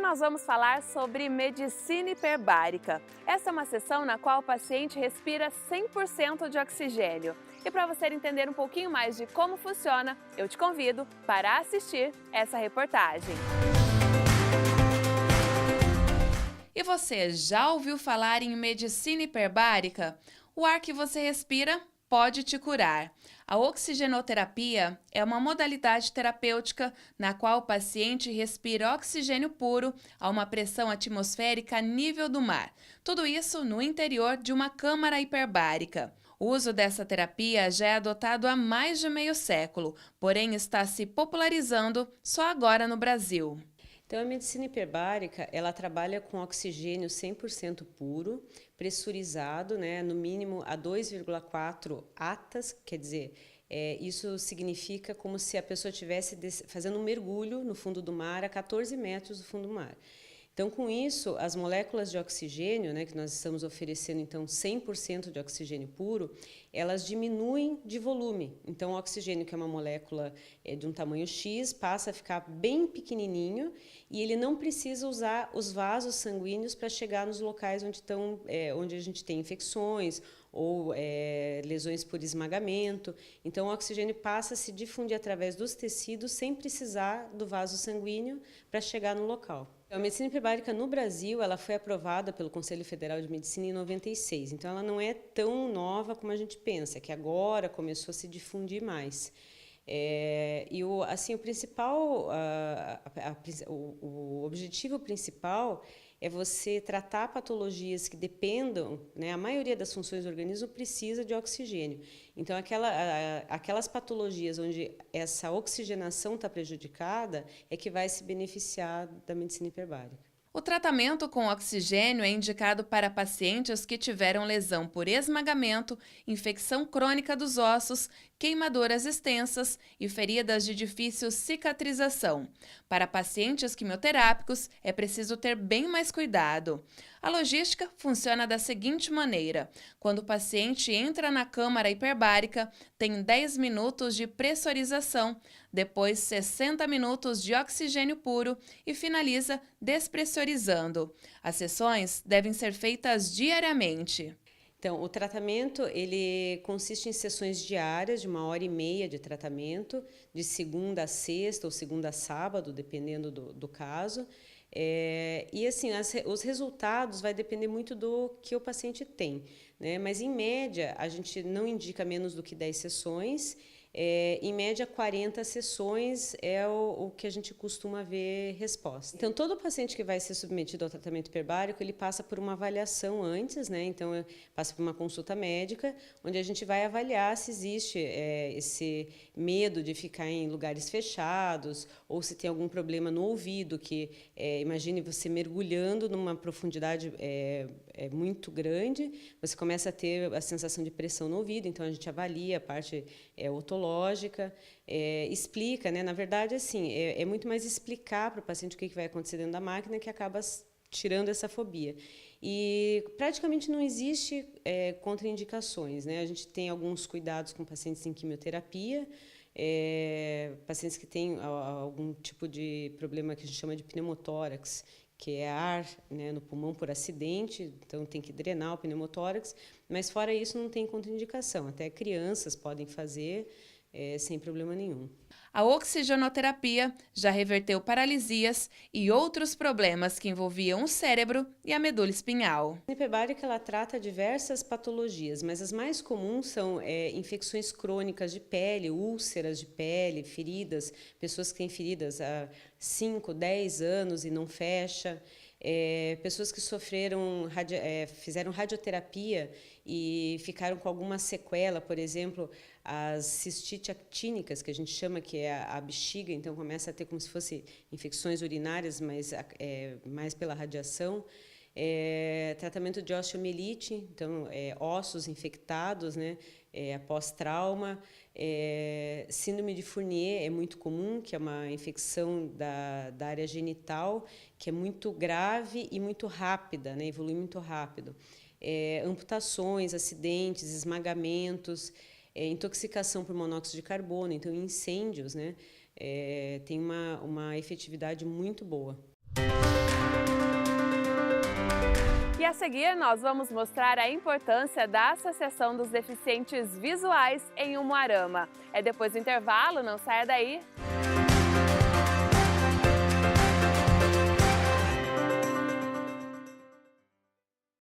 nós vamos falar sobre medicina hiperbárica. Essa é uma sessão na qual o paciente respira 100% de oxigênio. E para você entender um pouquinho mais de como funciona, eu te convido para assistir essa reportagem. E você já ouviu falar em medicina hiperbárica? O ar que você respira pode te curar. A oxigenoterapia é uma modalidade terapêutica na qual o paciente respira oxigênio puro a uma pressão atmosférica a nível do mar. Tudo isso no interior de uma câmara hiperbárica. O uso dessa terapia já é adotado há mais de meio século, porém está se popularizando só agora no Brasil. Então, a medicina hiperbárica, ela trabalha com oxigênio 100% puro, pressurizado, né, no mínimo a 2,4 attas, quer dizer, isso significa como se a pessoa estivesse fazendo um mergulho no fundo do mar, a 14 metros do fundo do mar. Então, com isso, as moléculas de oxigênio, né, que nós estamos oferecendo, então, 100% de oxigênio puro, elas diminuem de volume. Então, o oxigênio, que é uma molécula de um tamanho X, passa a ficar bem pequenininho e ele não precisa usar os vasos sanguíneos para chegar nos locais onde a gente tem infecções ou lesões por esmagamento. Então, o oxigênio passa a se difundir através dos tecidos sem precisar do vaso sanguíneo para chegar no local. A medicina hiperbárica no Brasil, ela foi aprovada pelo Conselho Federal de Medicina em 96, então ela não é tão nova como a gente pensa, que agora começou a se difundir mais. O objetivo principal é você tratar patologias que dependam, né, a maioria das funções do organismo precisa de oxigênio. Então, aquelas patologias onde essa oxigenação está prejudicada é que vai se beneficiar da medicina hiperbárica. O tratamento com oxigênio é indicado para pacientes que tiveram lesão por esmagamento, infecção crônica dos ossos, queimaduras extensas e feridas de difícil cicatrização. Para pacientes quimioterápicos, é preciso ter bem mais cuidado. A logística funciona da seguinte maneira: quando o paciente entra na câmara hiperbárica, tem 10 minutos de pressurização, depois 60 minutos de oxigênio puro e finaliza despressurizando. As sessões devem ser feitas diariamente. Então, o tratamento ele consiste em sessões diárias de 1h30 de tratamento, de segunda a sexta ou segunda a sábado, dependendo do caso. E assim, os resultados vai depender muito do que o paciente tem, né? Mas, em média, a gente não indica menos do que 10 sessões. Em média, 40 sessões é o que a gente costuma ver resposta. Então, todo paciente que vai ser submetido ao tratamento hiperbárico, ele passa por uma avaliação antes, né? Então, passa por uma consulta médica, onde a gente vai avaliar se existe esse medo de ficar em lugares fechados, ou se tem algum problema no ouvido, que imagine você mergulhando numa profundidade muito grande, você começa a ter a sensação de pressão no ouvido, então a gente avalia a parte otológica, explica, né? Na verdade, assim, é muito mais explicar para o paciente o que vai acontecer dentro da máquina que acaba tirando essa fobia. E praticamente não existe contraindicações, né? A gente tem alguns cuidados com pacientes em quimioterapia, pacientes que têm algum tipo de problema que a gente chama de pneumotórax, que é ar, né, no pulmão por acidente, então tem que drenar o pneumotórax, mas fora isso não tem contraindicação, até crianças podem fazer sem problema nenhum. A oxigenoterapia já reverteu paralisias e outros problemas que envolviam o cérebro e a medula espinhal. A hiperbárica ela trata diversas patologias, mas as mais comuns são infecções crônicas de pele, úlceras de pele, feridas, pessoas que têm feridas há 5, 10 anos e não fecha. Pessoas que fizeram radioterapia e ficaram com alguma sequela, por exemplo, as cistite actínicas, que a gente chama, que é a bexiga, então começa a ter como se fosse infecções urinárias, mas mais pela radiação. Tratamento de osteomielite, então ossos infectados, né, após trauma. Síndrome de Fournier é muito comum, que é uma infecção da área genital, que é muito grave e muito rápida, né, evolui muito rápido. Amputações, acidentes, esmagamentos, intoxicação por monóxido de carbono, então incêndios, né, tem uma efetividade muito boa. E a seguir, nós vamos mostrar a importância da Associação dos Deficientes Visuais em Umuarama. É depois do intervalo, não saia daí!